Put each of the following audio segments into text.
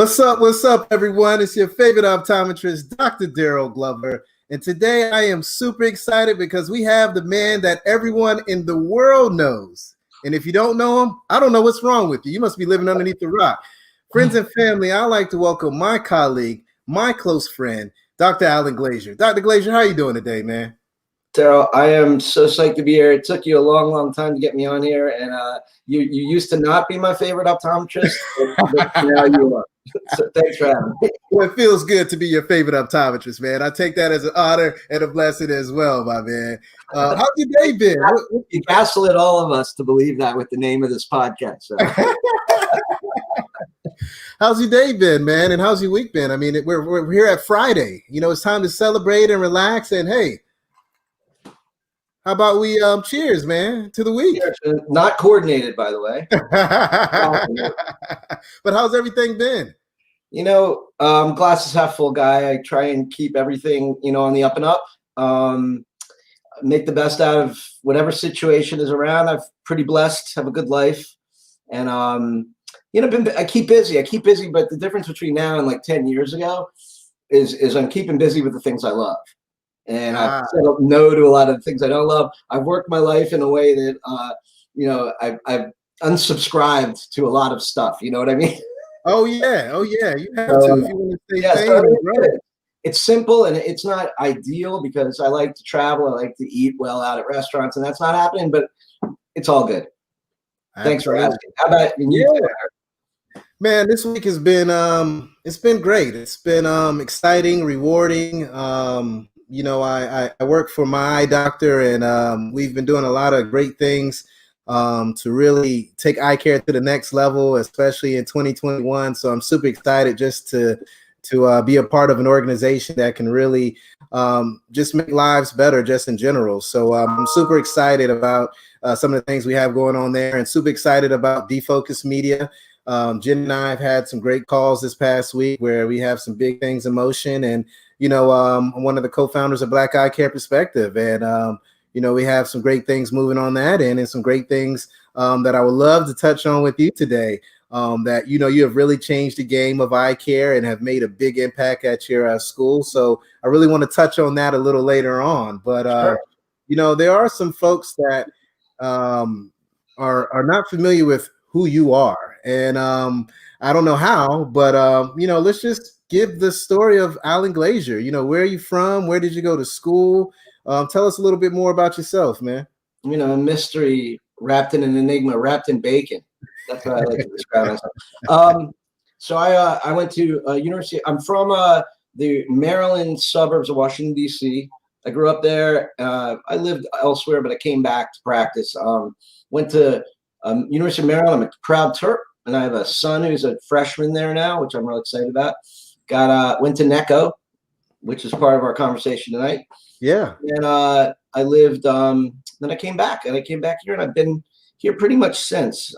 What's up, everyone? It's your favorite optometrist, Dr. Daryl Glover. And today I am super excited because we have the man that everyone in the world knows. And if you don't know him, I don't know what's wrong with you. You must be living underneath the rock. Friends and family, I'd like to welcome my colleague, my close friend, Dr. Alan Glazier. Dr. Glazier, how are you doing today, man? Daryl, I am so psyched to be here. It took you a long time to get me on here, and you used to not be my favorite optometrist, but now you are. So thanks for having me. Well, it feels good to be your favorite optometrist, man. I take that as an honor and a blessing as well, my man. How's your day been? You gaslit all of us to believe that with the name of this podcast. So. How's your day been, man? And how's your week been? I mean, we're here at Friday. You know, it's time to celebrate and relax. And hey, how about we cheers, man, to the week? Not coordinated, by the way. But how's everything been? You know, glasses half full guy. I try and keep everything, on the up and up. Make the best out of whatever situation is around. I'm pretty blessed, have a good life. And, I keep busy. But the difference between now and like 10 years ago is I'm keeping busy with the things I love. And I've said no to a lot of things I don't love. I've worked my life in a way that, I've unsubscribed to a lot of stuff. You know what I mean? Oh yeah. You have to if you want to stay sane. It's simple and it's not ideal because I like to travel. I like to eat well out at restaurants, and that's not happening. But it's all good. Thanks for asking. How about you? Man, this week has been it's been great. It's been exciting, rewarding. I work for my eye doctor, and we've been doing a lot of great things to really take eye care to the next level, especially in 2021. So I'm super excited just to be a part of an organization that can really just make lives better just in general. So I'm super excited about some of the things we have going on there, and super excited about Defocus Media. Jen and I have had some great calls this past week where we have some big things in motion, and I'm one of the co-founders of Black Eye Care Perspective, and we have some great things moving on that end, and some great things that I would love to touch on with you today. That you have really changed the game of eye care and have made a big impact at your school. So I really want to touch on that a little later on. But sure. There are some folks that are not familiar with who you are, and I don't know how, but let's just give the story of Alan Glazier. Where are you from? Where did you go to school? Tell us a little bit more about yourself, man. A mystery wrapped in an enigma, wrapped in bacon. That's what I like to describe myself. So I went to university. I'm from the Maryland suburbs of Washington, D.C. I grew up there. I lived elsewhere, but I came back to practice. Went to University of Maryland. I'm a proud Terp, and I have a son who's a freshman there now, which I'm really excited about. Went to NECO, which is part of our conversation tonight. Yeah. And I lived, then I came back here, and I've been here pretty much since.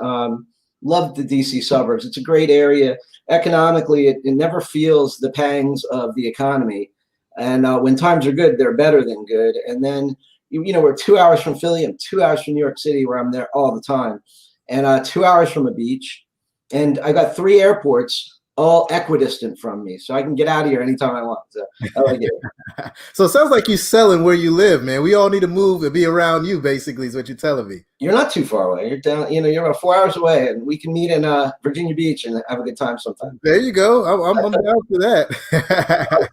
Love the DC suburbs. It's a great area. Economically, it never feels the pangs of the economy. And when times are good, they're better than good. And then, we're 2 hours from Philly and 2 hours from New York City, where I'm there all the time, and 2 hours from a beach. And I got 3 airports all equidistant from me, so I can get out of here anytime I want. So I like it. So it sounds like you're selling where you live, man. We all need to move and be around you, basically, is what you're telling me. You're not too far away. You're down, you're about 4 hours away, and we can meet in Virginia Beach and have a good time sometime. There you go. I'm down for that.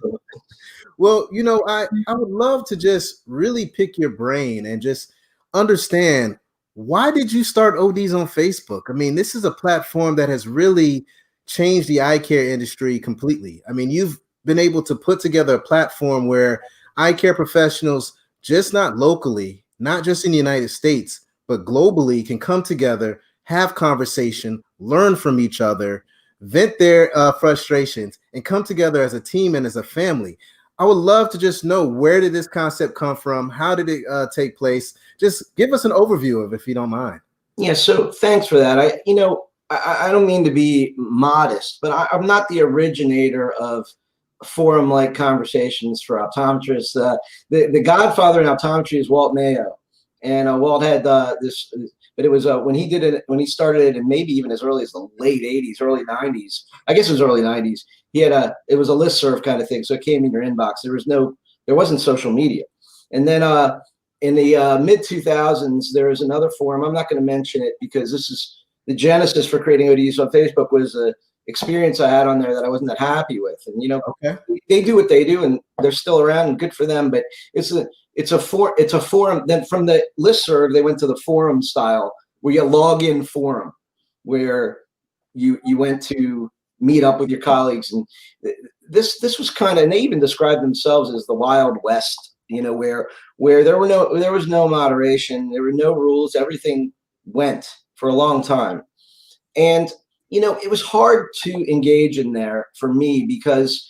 Well, I would love to just really pick your brain and just understand, why did you start ODs on Facebook? I mean, this is a platform that has really changed the eye care industry completely. I mean, you've been able to put together a platform where eye care professionals, just not locally, not just in the United States, but globally, can come together, have conversation, learn from each other, vent their frustrations, and come together as a team and as a family. I would love to just know, where did this concept come from? How did it take place? Just give us an overview of it, if you don't mind. Yeah, so thanks for that. I don't mean to be modest, but I'm not the originator of forum-like conversations for optometrists. The godfather in optometry is Walt Mayo, and Walt had this but it was when he did it, when he started it, and maybe even as early as the late 80s, early 90s. I guess it was early 90s. It was a listserv kind of thing, so it came in your inbox. There wasn't social media. And then in the mid 2000s, there was another forum. I'm not going to mention it because this is the genesis for creating ODs on Facebook. Was a experience I had on there that I wasn't that happy with. And Okay. they do what they do, and they're still around, and good for them. But it's a forum. Then from the listserv, they went to the forum style, where you log in forum, where you went to meet up with your colleagues. And this was kind of, and they even described themselves as the Wild West, where there was no moderation, there were no rules, everything went for a long time. And it was hard to engage in there for me because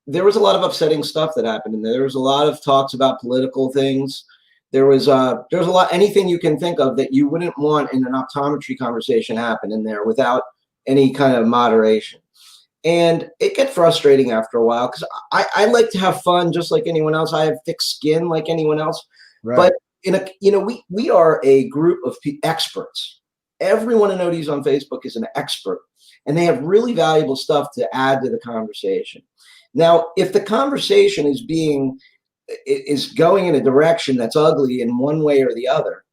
there was a lot of upsetting stuff that happened in there. There was a lot of talks about political things. There was a lot, anything you can think of that you wouldn't want in an optometry conversation happen in there without any kind of moderation. And it gets frustrating after a while because I like to have fun just like anyone else. I have thick skin like anyone else. Right. But we are a group of experts. Everyone in ODs on Facebook is an expert, and they have really valuable stuff to add to the conversation. Now, if the conversation is going in a direction that's ugly in one way or the other,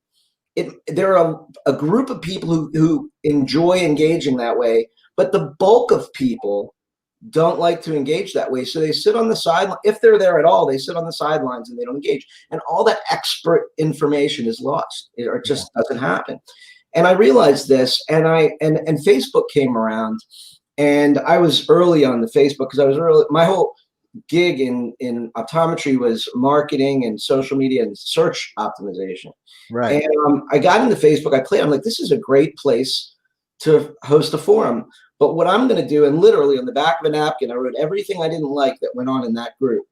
there are a group of people who enjoy engaging that way, but the bulk of people don't like to engage that way. So they sit on the sideline. If they're there at all, they sit on the sidelines and they don't engage. And all that expert information is lost, or it just doesn't happen. And I realized this, and Facebook came around, and I was early on the Facebook because I was early. My whole gig in optometry was marketing and social media and search optimization. Right. And I got into Facebook. I'm like, this is a great place to host a forum. But what I'm going to do, and literally on the back of a napkin, I wrote everything I didn't like that went on in that group,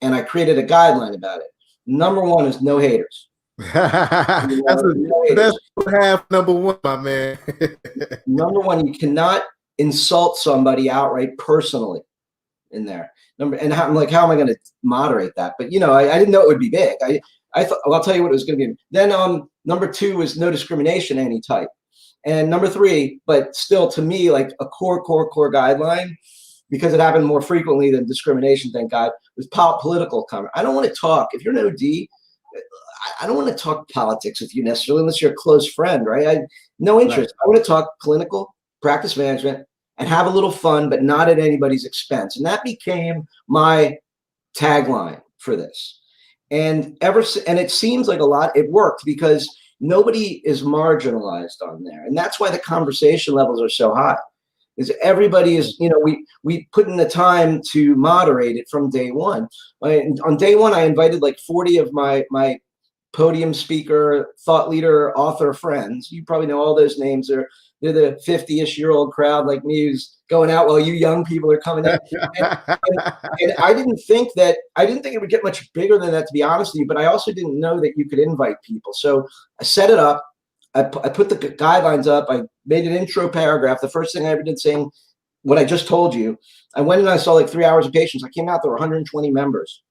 and I created a guideline about it. Number one is no haters. That's half number one, my man. Number one, you cannot insult somebody outright personally in there. I'm like, how am I going to moderate that? But I didn't know it would be big. I thought, well, I'll tell you what it was going to be. Then number two was no discrimination of any type. And number three, but still to me, like a core guideline, because it happened more frequently than discrimination, thank God, was political comment. I don't want to talk. If you're an OD, I don't want to talk politics with you necessarily unless you're a close friend, right? No interest. Right. I want to talk clinical practice management and have a little fun, but not at anybody's expense. And that became my tagline for this. And it seems like it worked because nobody is marginalized on there. And that's why the conversation levels are so high. Is everybody is, we put in the time to moderate it from day one. On day one, I invited like 40 of my podium speaker, thought leader, author friends. You probably know all those names. They're the 50-ish-year-old crowd like me who's going out while you young people are coming in. And I didn't think it would get much bigger than that, to be honest with you, but I also didn't know that you could invite people. So I set it up. I put the guidelines up. I made an intro paragraph. The first thing I ever did saying what I just told you. I went and I saw like 3 hours of patients. I came out, there were 120 members,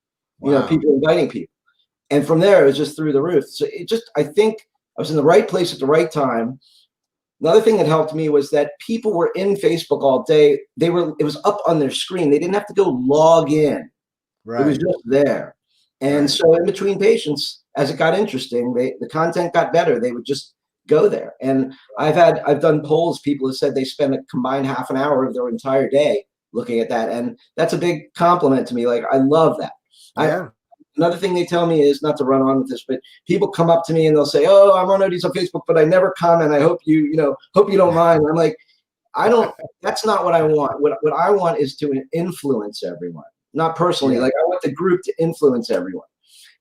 people inviting people. And from there, it was just through the roof. So I think I was in the right place at the right time. Another thing that helped me was that people were in Facebook all day. It was up on their screen. They didn't have to go log in. Right. It was just there. And so in between patients, as it got interesting, the content got better. They would just go there. And I've done polls. People have said they spend a combined half an hour of their entire day looking at that. And that's a big compliment to me. Like, I love that. Yeah. Another thing they tell me is, not to run on with this, but people come up to me and they'll say, "Oh, I'm on ODs on Facebook, but I never comment. I hope you don't mind." And I'm like, that's not what I want. What I want is to influence everyone, not personally. Yeah. Like, I want the group to influence everyone.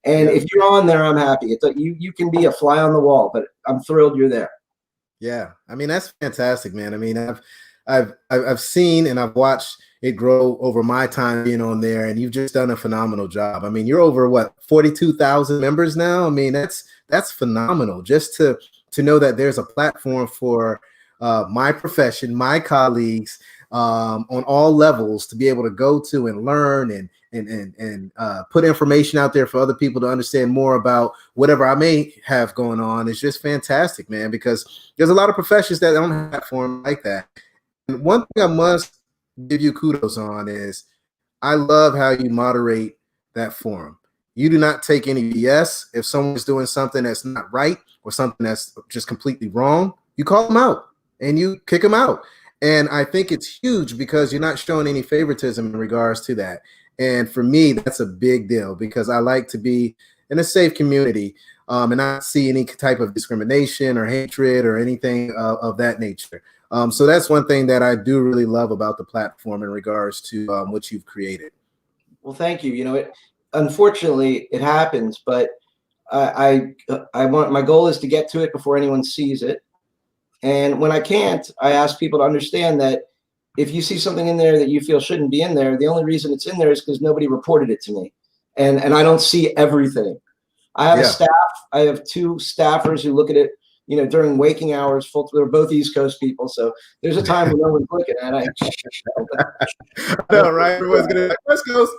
And if you're on there, I'm happy. It's like you can be a fly on the wall, but I'm thrilled you're there. Yeah. I mean, that's fantastic, man. I mean, I've seen and I've watched it grow over my time being on there, and you've just done a phenomenal job. I mean, you're over 42,000 members now. I mean, that's phenomenal. Just to know that there's a platform for my profession, my colleagues, on all levels to be able to go to and learn and put information out there for other people to understand more about whatever I may have going on is just fantastic, man, because there's a lot of professions that don't have a platform like that. And one thing I must give you kudos on is I love how you moderate that forum. You do not take any BS. If someone's doing something that's not right or something that's just completely wrong, you call them out and you kick them out. And I think it's huge because you're not showing any favoritism in regards to that. And for me, that's a big deal because I like to be in a safe community and not see any type of discrimination or hatred or anything of that nature. So that's one thing that I do really love about the platform in regards to what you've created. Well, thank you. You know, unfortunately it happens, but I want, my goal is to get to it before anyone sees it. And when I can't, I ask people to understand that if you see something in there that you feel shouldn't be in there, the only reason it's in there is because nobody reported it to me. And I don't see everything. I have a staff. I have two staffers who look at it, you know, during waking hours. They're both East Coast people, so there's a time when no one's looking at it. I know, right? Everyone's gonna be like, West Coast.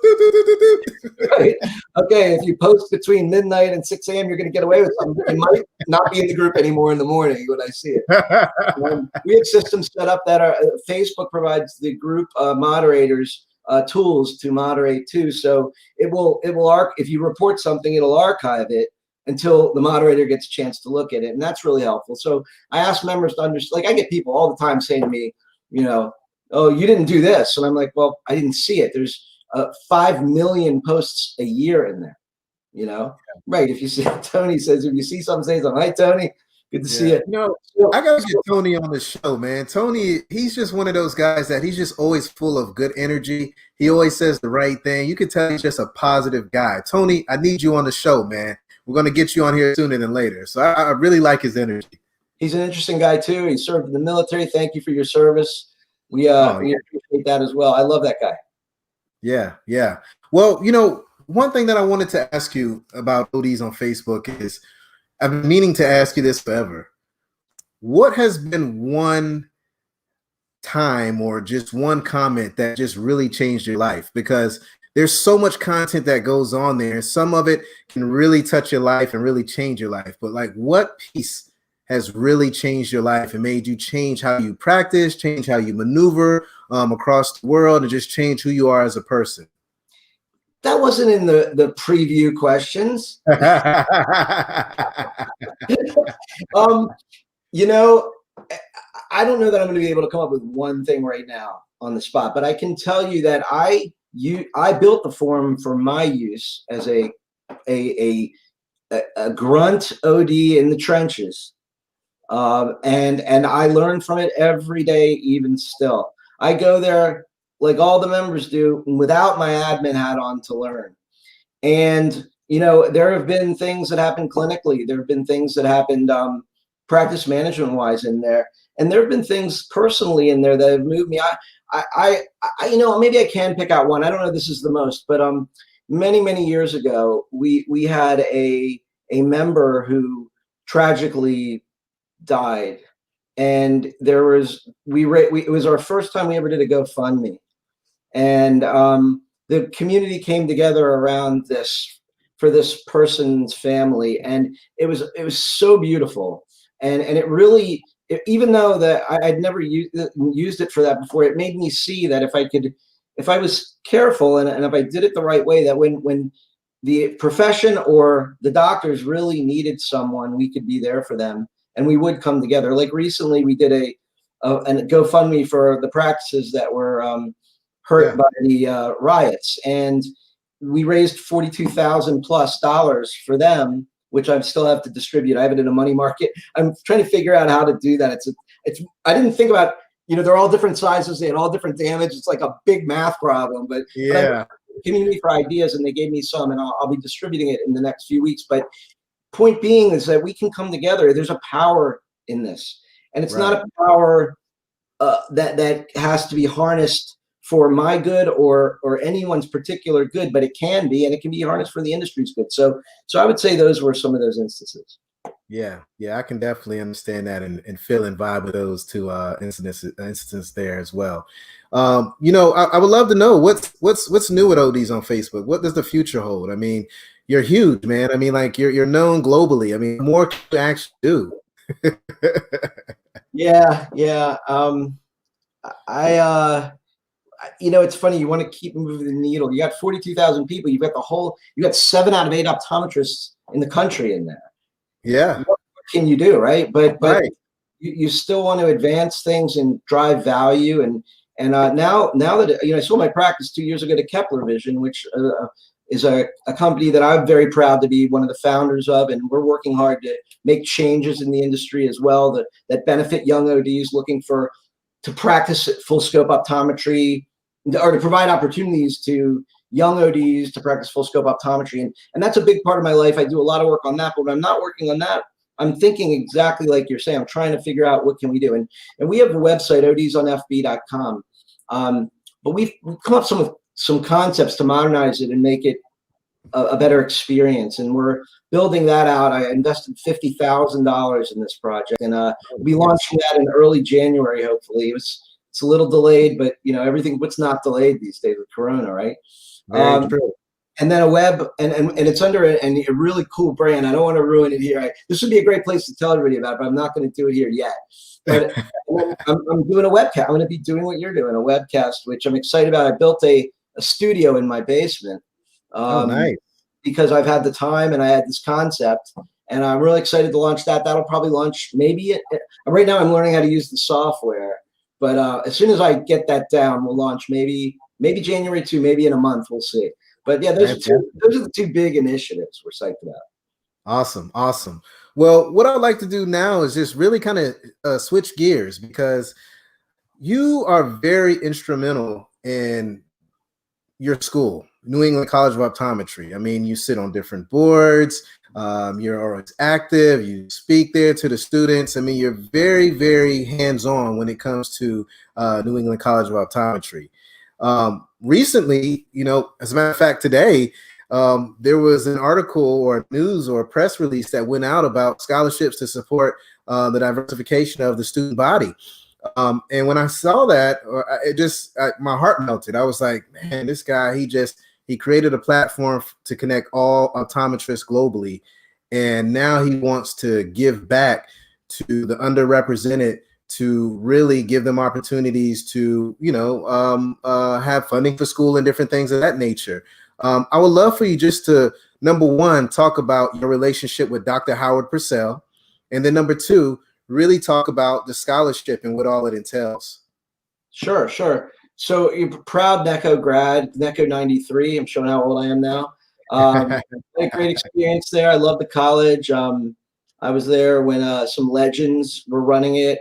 Right. Okay, if you post between midnight and 6 a.m., you're going to get away with something. You might not be in the group anymore in the morning when I see it. We have systems set up that are Facebook provides the group moderators tools to moderate too. So it will if you report something, it'll archive it until the moderator gets a chance to look at it, and that's really helpful. So I ask members to understand. Like I get people all the time saying to me, you know, oh, you didn't do this, and I'm like, well, I didn't see it. There's 5 million posts a year in there, you know? Right. If you see, Tony says, if you see something, say something. Hi, Tony. Good to see you. You know, I got to get Tony on the show, man. Tony, he's just one of those guys that he's just always full of good energy. He always says the right thing. You can tell he's just a positive guy. Tony, I need you on the show, man. We're going to get you on here sooner than later. So I really like his energy. He's an interesting guy, too. He served in the military. Thank you for your service. We appreciate that as well. I love that guy. Yeah, yeah. Well, you know, one thing that I wanted to ask you about ODs on Facebook is I've been meaning to ask you this forever. What has been one time or just one comment that just really changed your life? Because there's so much content that goes on there. Some of it can really touch your life and really change your life. But like what piece has really changed your life and made you change how you practice, change how you maneuver across the world, and just change who you are as a person? That wasn't in the preview questions. You know, I don't know that I'm going to be able to come up with one thing right now on the spot, but I can tell you that I built the forum for my use as a grunt OD in the trenches. And I learn from it every day, even still. I go there like all the members do without my admin hat on to learn. And, you know, there have been things that happened clinically. There have been things that happened practice management wise in there. And there have been things personally in there that have moved me. I you know, maybe I can pick out one. I don't know if this is the most, but many years ago, we had a member who tragically died, and there was it was our first time we ever did a GoFundMe, and the community came together around this for this person's family, and it was so beautiful, and it really, even though that I'd never used it for that before, it made me see that if I was careful and if I did it the right way, that when the profession or the doctors really needed someone, we could be there for them. And we would come together. Like recently, we did a GoFundMe for the practices that were hurt by the riots, and we raised $42,000+ for them, which I still have to distribute. I have it in a money market. I'm trying to figure out how to do that. It's I didn't think about, you know, they're all different sizes. They had all different damage. It's like a big math problem. But community for ideas, and they gave me some, and I'll be distributing it in the next few weeks. But point being is that we can come together. There's a power in this, and it's not a power that has to be harnessed for my good or anyone's particular good, but it can be, and it can be harnessed for the industry's good. So I would say those were some of those instances. Yeah, yeah, I can definitely understand that and feel and vibe with those two instances there as well. I would love to know what's new with ODs on Facebook. What does the future hold? I mean, you're huge, man. I mean, like you're known globally. I mean, more can you actually do? Yeah, yeah. I it's funny. You want to keep moving the needle. You got 42,000 people. You got 7 out of 8 optometrists in the country in there. Yeah, What can you do, right? But right. you still want to advance things and drive value. And now that I sold my practice 2 years ago to Kepler Vision, which is a company that I'm very proud to be one of the founders of, and we're working hard to make changes in the industry as well that benefit young ODs looking to practice full scope optometry, or to provide opportunities to young ODs to practice full scope optometry. And that's a big part of my life. I do a lot of work on that, but when I'm not working on that, I'm thinking exactly like you're saying. I'm trying to figure out what can we do. And we have a website, odsonfb.com. But we've come up with some concepts to modernize it and make it a better experience. And we're building that out. I invested $50,000 in this project, and Oh, we'll be nice. launching that in early January, hopefully. It's a little delayed, but everything what's not delayed these days with Corona, right? Very Um, true. and then a web, and it's under a really cool brand. I don't want to ruin it here. This would be a great place to tell everybody about it, but I'm not going to do it here yet. But I'm doing a webcast. I'm going to be doing what you're doing, a webcast, which I'm excited about. I built a studio in my basement. Oh, Um, nice. because I've had the time and I had this concept, and I'm really excited to launch that. That'll probably launch right now. I'm learning how to use the software, but as soon as I get that down, we'll launch maybe January 2, maybe in a month. We'll see. But yeah, Fantastic. those are the two big initiatives we're psyched about. Awesome, awesome. Well, what I'd like to do now is just really kind of switch gears because you are very instrumental in your school, New England College of Optometry. I mean, you sit on different boards, you're always active, you speak there to the students. I mean, you're very, very hands on when it comes to New England College of Optometry. Recently, as a matter of fact, today, there was an article or news or a press release that went out about scholarships to support the diversification of the student body. And when I saw that, my heart melted. I was like, man, this guy, he created a platform to connect all optometrists globally. And now he wants to give back to the underrepresented to really give them opportunities to, have funding for school and different things of that nature. I would love for you just to, number one, talk about your relationship with Dr. Howard Purcell. And then number two, really talk about the scholarship and what all it entails. Sure, sure. So you're a proud NECO grad, NECO 93. I'm showing how old I am now. Had a great experience there. I love the college. I was there when some legends were running it.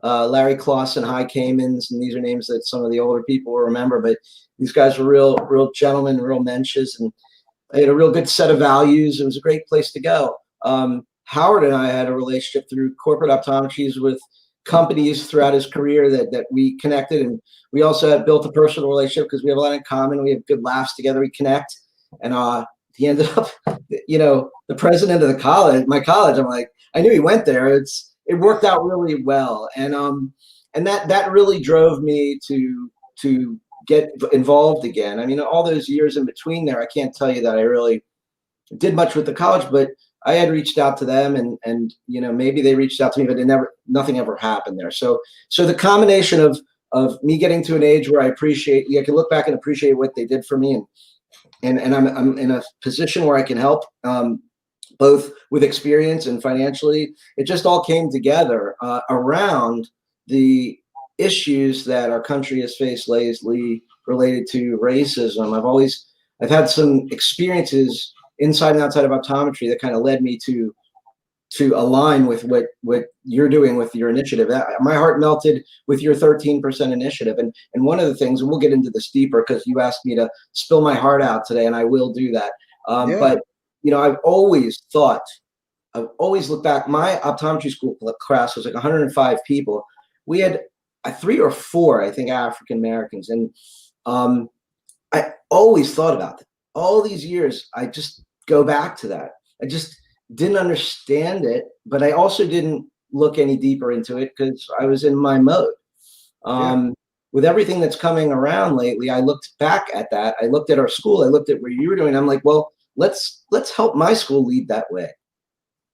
Larry Clausen, High Caymans, and these are names that some of the older people will remember. But these guys were real gentlemen, real mensches, and they had a real good set of values. It was a great place to go. Howard and I had a relationship through corporate optometries with companies throughout his career that we connected, and we also had built a personal relationship because we have a lot in common. We have good laughs together. We connect, and he ended up, the president of my college. I'm like, I knew he went there. It worked out really well, and that really drove me to get involved again. I mean, all those years in between there, I can't tell you that I really did much with the college, but I had reached out to them, and maybe they reached out to me, but nothing ever happened there. So the combination of me getting to an age where I can look back and appreciate what they did for me, and I'm in a position where I can help, both with experience and financially. It just all came together around the issues that our country has faced lately related to racism. I've had some experiences inside and outside of optometry that kind of led me to align with what you're doing with your initiative. My heart melted with your 13% initiative. And one of the things, and we'll get into this deeper because you asked me to spill my heart out today, and I will do that. Yeah. But I've always looked back. My optometry school class was like 105 people. We had three or four, I think, African Americans, and I always thought about that. All these years, I just go back to that. didn't understand it, but I also didn't look any deeper into it because I was in my mode. Yeah. With everything that's coming around lately, I looked back at that. I looked at our school. I looked at what you were doing. I'm like, well, let's help my school lead that way.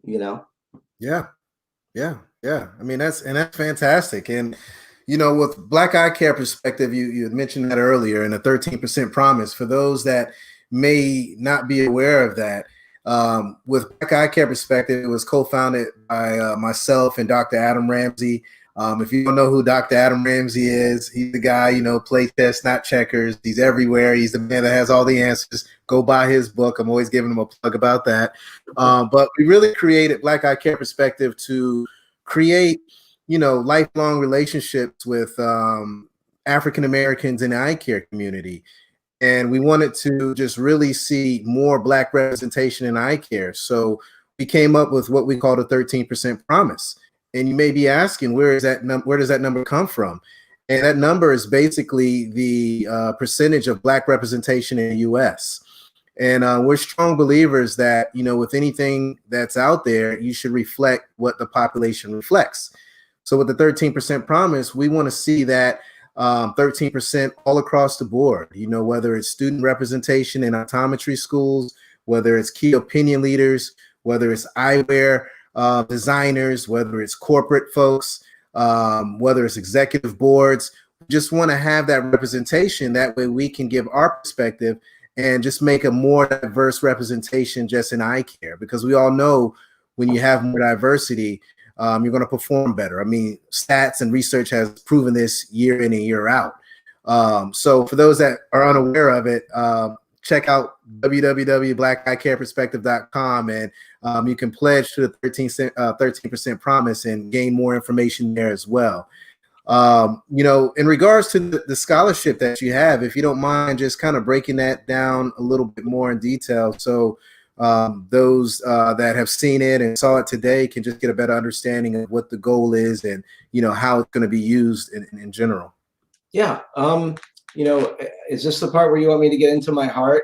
You know? Yeah. Yeah. Yeah. I mean, that's fantastic. And with Black Eye Care perspective, you had mentioned that earlier, and the 13% promise. For those that may not be aware of that, with Black Eye Care perspective, it was co-founded by myself and Dr. Adam Ramsey. If you don't know who Dr. Adam Ramsey is, he's the guy, play chess, not checkers. He's everywhere. He's the man that has all the answers. Go buy his book. I'm always giving him a plug about that. But we really created Black Eye Care perspective to create lifelong relationships with African Americans in the eye care community. And we wanted to just really see more Black representation in eye care. So we came up with what we call the 13% promise. And you may be asking, where does that number come from? And that number is basically the percentage of Black representation in the U.S. And we're strong believers that, with anything that's out there, you should reflect what the population reflects. So with the 13% promise, we want to see that 13% all across the board, whether it's student representation in optometry schools, whether it's key opinion leaders, whether it's eyewear designers, whether it's corporate folks, whether it's executive boards. We just want to have that representation. That way we can give our perspective and just make a more diverse representation just in eye care, because we all know when you have more diversity, you're going to perform better. I mean, stats and research has proven this year in and year out. So for those that are unaware of it, check out www.blackeyecareperspective.com, and you can pledge to the 13% promise and gain more information there as well. In regards to the scholarship that you have, if you don't mind just kind of breaking that down a little bit more in detail, so those that have seen it and saw it today can just get a better understanding of what the goal is and how it's going to be used in general. Yeah. Is this the part where you want me to get into my heart?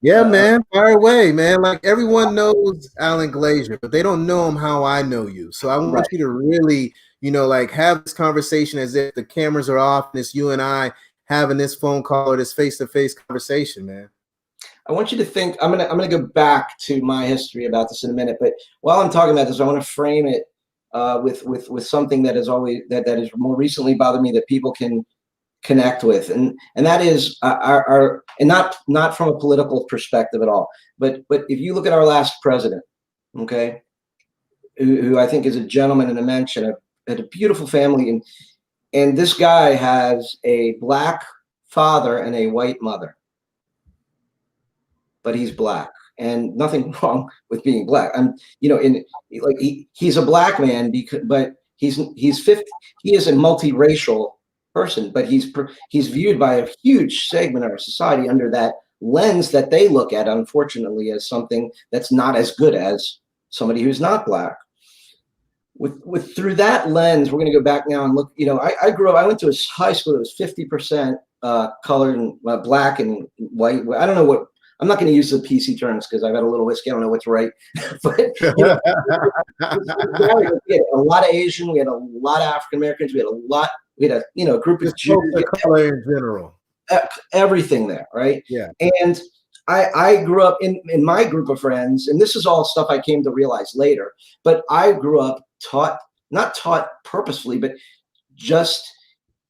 Yeah, man, fire away, man. Like, everyone knows Alan Glazier, but they don't know him how I know you. So I want Right. you to really, like, have this conversation as if the cameras are off and it's you and I having this phone call or this face-to-face conversation, man. I want you to think. I'm gonna go back to my history about this in a minute, but while I'm talking about this, I want to frame it with something that is always that has more recently bothered me that people can connect with, and that is our and not from a political perspective at all, but if you look at our last president, okay, who I think is a gentleman and a mensch, had a beautiful family, and this guy has a Black father and a white mother, but he's Black, and nothing wrong with being Black. I'm, in like he's a Black man but he's 50. He is a multiracial person, but he's viewed by a huge segment of our society under that lens that they look at, unfortunately, as something that's not as good as somebody who's not Black. With through that lens, we're going to go back now and look. I grew up. I went to a high school that was 50% colored and Black and white. I don't know what. I'm not going to use the PC terms because I've had a little whiskey. I don't know what's right, but we had a lot of Asian. We had a lot of African Americans. We had a group of Jews. The color in general. Everything there, right? Yeah. And I grew up in my group of friends, and this is all stuff I came to realize later, but I grew up not taught purposefully, but just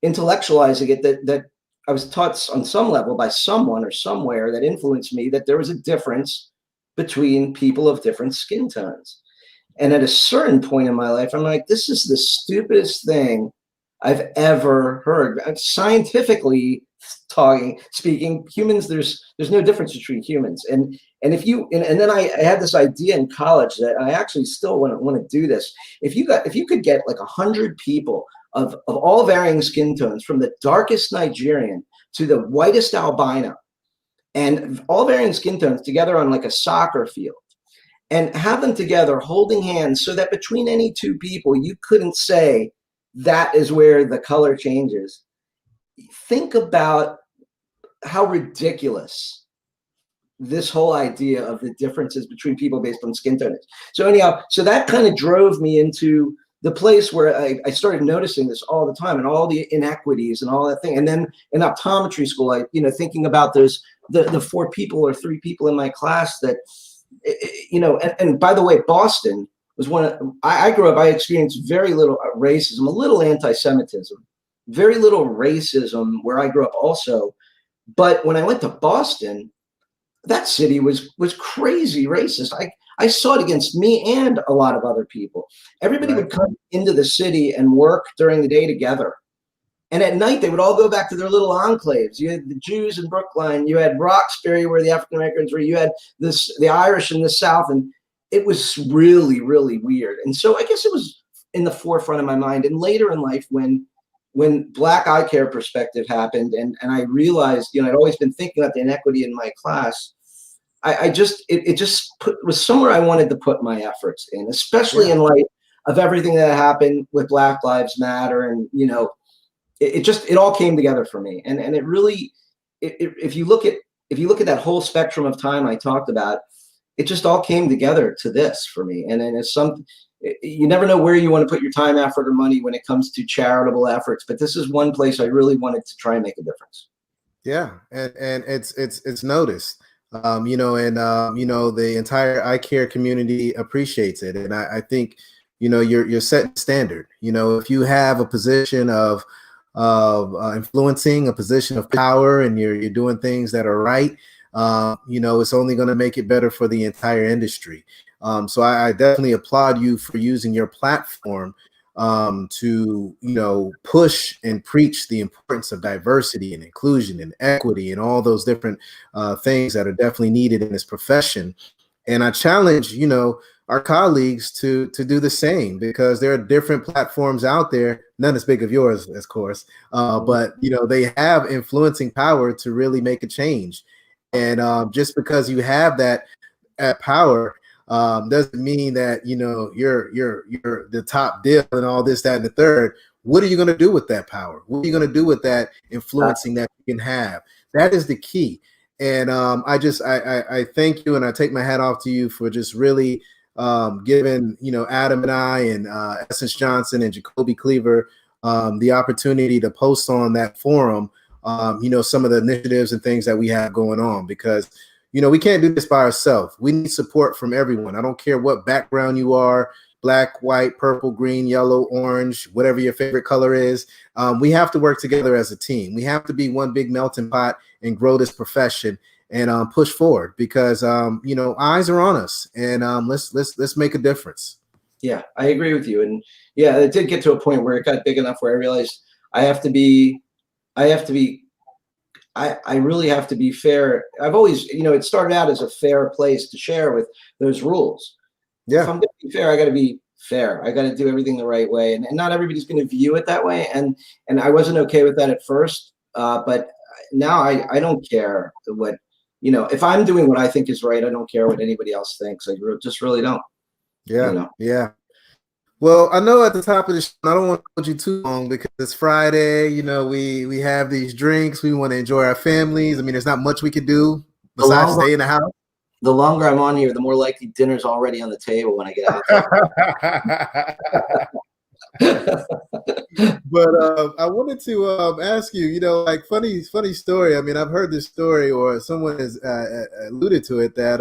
intellectualizing it, that I was taught on some level by someone or somewhere that influenced me that there was a difference between people of different skin tones. And at a certain point in my life, I'm like, this is the stupidest thing I've ever heard. Scientifically speaking, humans, there's no difference between humans. And if you and then I had this idea in college that I actually still want to do this. If you could get like 100 people of all varying skin tones, from the darkest Nigerian to the whitest albino, and all varying skin tones together on like a soccer field, and have them together holding hands, so that between any two people, you couldn't say that is where the color changes. Think about how ridiculous this whole idea of the differences between people based on skin tone is. So anyhow, so that kind of drove me into the place where I started noticing this all the time and all the inequities and all that thing. And then in optometry school, thinking about those, the 4 people or 3 people in my class that, and by the way, Boston was I grew up, I experienced very little racism, a little anti-Semitism, very little racism where I grew up also. But when I went to Boston, that city was crazy racist. I saw it against me and a lot of other people. Everybody would come into the city and work during the day together. And at night, they would all go back to their little enclaves. You had the Jews in Brookline. You had Roxbury, where the African Americans were. You had the Irish in the South. And it was really, really weird. And so I guess it was in the forefront of my mind. And later in life, when Black eye care perspective happened, and I realized, I'd always been thinking about the inequity in my class. It just was somewhere I wanted to put my efforts in, especially in light of everything that happened with Black Lives Matter. And, it all came together for me. And it really, if you look at that whole spectrum of time I talked about, it just all came together to this for me. And then you never know where you want to put your time, effort, or money when it comes to charitable efforts. But this is one place I really wanted to try and make a difference. Yeah, and it's noticed, the entire eye care community appreciates it, and I think, you're setting standard. If you have a position of influencing, a position of power, and you're doing things that are right, it's only going to make it better for the entire industry. So I definitely applaud you for using your platform to push and preach the importance of diversity and inclusion and equity and all those different things that are definitely needed in this profession. And I challenge our colleagues to do the same, because there are different platforms out there, none as big of yours, of course, but they have influencing power to really make a change. And just because you have that power doesn't mean that you're the top deal and all this, that, and the third. What are you going to do with that power? What are you going to do with that influencing that you can have? That is the key. And I thank you, and I take my hat off to you for just really giving Adam and I and Essence Johnson and Jacoby Cleaver the opportunity to post on that forum some of the initiatives and things that we have going on, because we can't do this by ourselves. We need support from everyone. I don't care what background you are, black, white, purple, green, yellow, orange, whatever your favorite color is. We have to work together as a team. We have to be one big melting pot and grow this profession and push forward, because eyes are on us, and let's make a difference. Yeah, I agree with you. And yeah, it did get to a point where it got big enough where I realized I really have to be fair. I've always, it started out as a fair place to share with those rules. Yeah. If I'm going to be fair, I got to be fair. I got to do everything the right way. And not everybody's going to view it that way. And I wasn't okay with that at first. But now I don't care what, if I'm doing what I think is right, I don't care what anybody else thinks. I just really don't. Yeah. Yeah. Well, I know at the top of the show, I don't want to hold you too long because it's Friday. We have these drinks. We want to enjoy our families. I mean, there's not much we could do besides stay in the house. The longer I'm on here, the more likely dinner's already on the table when I get out. But I wanted to ask you, funny story. I mean, I've heard this story, or someone has alluded to it, that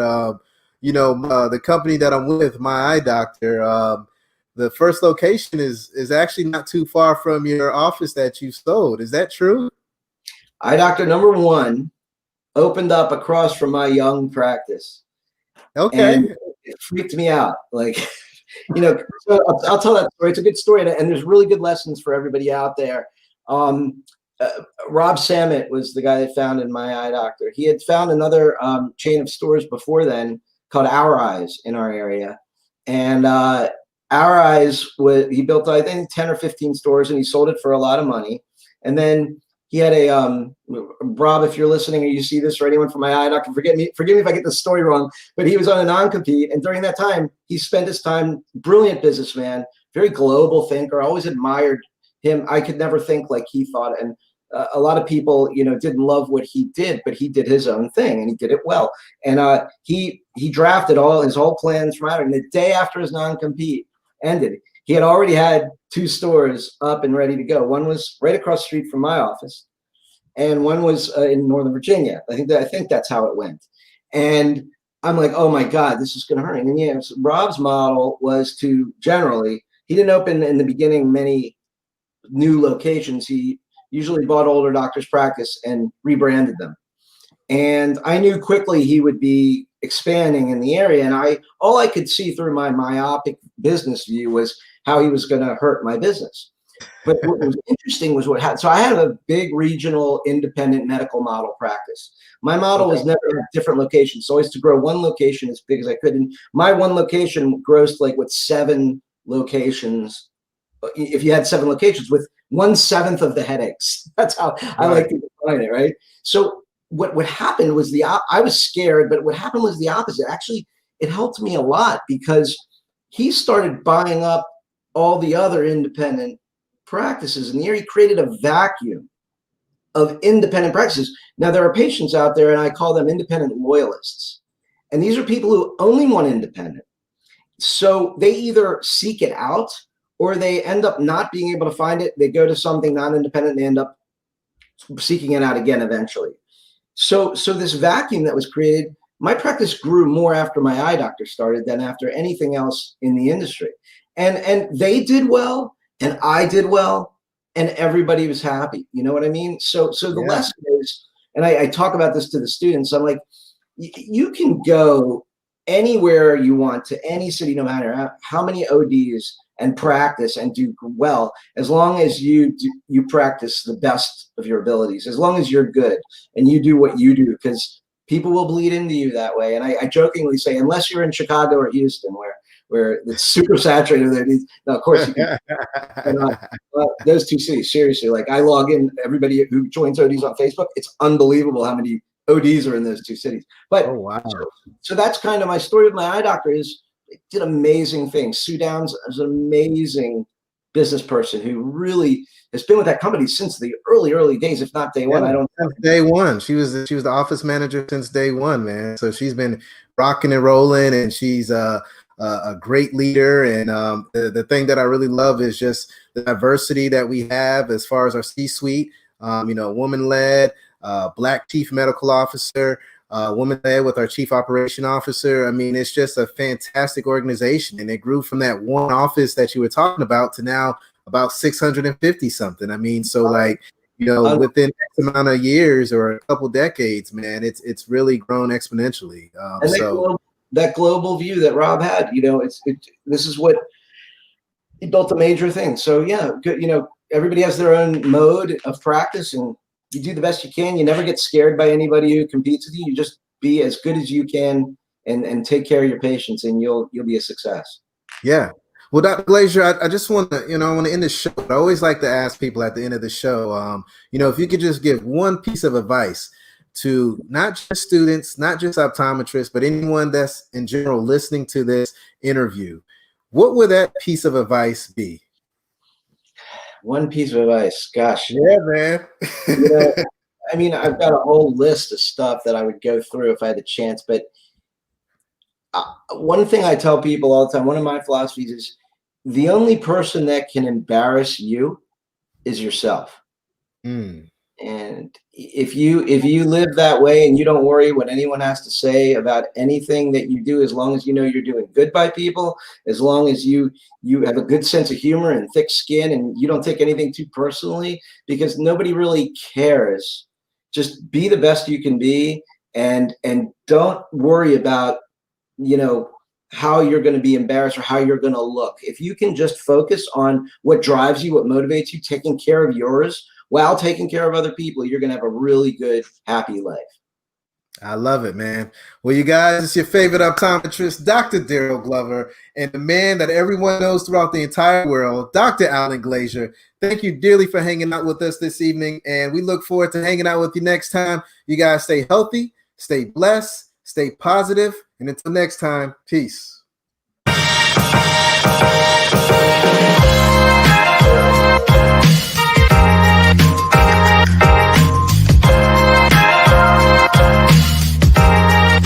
the company that I'm with, my eye doctor, the first location is actually not too far from your office that you sold. Is that true? Eye doctor number 1 opened up across from my young practice. Okay. And it freaked me out. Like, so I'll tell that story. It's a good story. And there's really good lessons for everybody out there. Rob Samet was the guy that founded my eye doctor. He had found another chain of stores before then called Our Eyes in our area. And Our Eyes, he built, I think, 10 or 15 stores, and he sold it for a lot of money. And then he had Rob, if you're listening or you see this, or anyone from my eye doctor, forgive me if I get the story wrong, but he was on a non-compete. And during that time, he spent his time, brilliant businessman, very global thinker. I always admired him. I could never think like he thought. And a lot of people, didn't love what he did, but he did his own thing and he did it well. And he drafted all his whole plans from out. And the day after his non-compete ended, he had already had 2 stores up and ready to go. One was right across the street from my office, and one was in Northern Virginia. I think that's how it went. And I'm like, oh my God, this is going to hurt. And yeah, so Rob's model was to generally, he didn't open in the beginning many new locations. He usually bought older doctors' practice and rebranded them. And I knew quickly he would be expanding in the area. And all I could see through my myopic business view was how he was going to hurt my business. But what was interesting was what happened. So I had a big regional independent medical model practice. My model was never in different locations. So always to grow one location as big as I could. And my one location grossed like with 7 locations. If you had 7 locations with 1/7 of the headaches, that's how I like to define it, right? So what happened was I was scared, but what happened was the opposite. Actually, it helped me a lot because he started buying up all the other independent practices, and here he created a vacuum of independent practices. Now there are patients out there, and I call them independent loyalists, and these are people who only want independent. So they either seek it out or they end up not being able to find it. They go to something non-independent and they end up seeking it out again eventually. So this vacuum that was created, my practice grew more after my eye doctor started than after anything else in the industry. And they did well, and I did well, and everybody was happy. You know what I mean? So the lesson is, and I talk about this to the students, I'm like, you can go anywhere you want, to any city, no matter how many ODs, and practice and do well, as long as you practice the best of your abilities, as long as you're good and you do what you do, because people will bleed into you that way. And I jokingly say, unless you're in Chicago or Houston, where it's super saturated there. Now, of course, you can, those 2 cities, seriously, like I log in, everybody who joins ODs on Facebook, it's unbelievable how many ODs are in those 2 cities. But oh, wow. So that's kind of my story with my eye doctor. Is did amazing things. Sue Downs is an amazing business person who really has been with that company since the early days, if not day one. I don't know. Day one. She was the office manager since day one, man. So she's been rocking and rolling, and she's a great leader. And the thing that I really love is just the diversity that we have as far as our C-suite. Woman-led, Black chief medical officer, woman led with our chief operation officer. I mean, it's just a fantastic organization, and it grew from that one office that you were talking about to now about 650 something. I mean, so like, within X amount of years or a couple decades, man, it's really grown exponentially. And that global view that Rob had, this is what he built a major thing. So yeah, good. Everybody has their own mode of practice, and you do the best you can. You never get scared by anybody who competes with you. You just be as good as you can and take care of your patients, and you'll be a success. Yeah. Well, Dr. Glazier, I just want to, I want to end the show. I always like to ask people at the end of the show, if you could just give one piece of advice to not just students, not just optometrists, but anyone that's in general listening to this interview, what would that piece of advice be? One piece of advice, gosh. Yeah, man. I mean, I've got a whole list of stuff that I would go through if I had the chance, but one thing I tell people all the time, one of my philosophies is the only person that can embarrass you is yourself. And if you live that way and you don't worry what anyone has to say about anything that you do, as long as you know you're doing good by people, as long as you have a good sense of humor and thick skin and you don't take anything too personally, because nobody really cares. Just be the best you can be, and don't worry about how you're going to be embarrassed or how you're going to look. If you can just focus on what drives you, what motivates you, taking care of yours while taking care of other people, you're going to have a really good, happy life. I love it, man. Well, you guys, it's your favorite optometrist, Dr. Daryl Glover, and the man that everyone knows throughout the entire world, Dr. Alan Glazier. Thank you dearly for hanging out with us this evening, and we look forward to hanging out with you next time. You guys stay healthy, stay blessed, stay positive, and until next time, peace.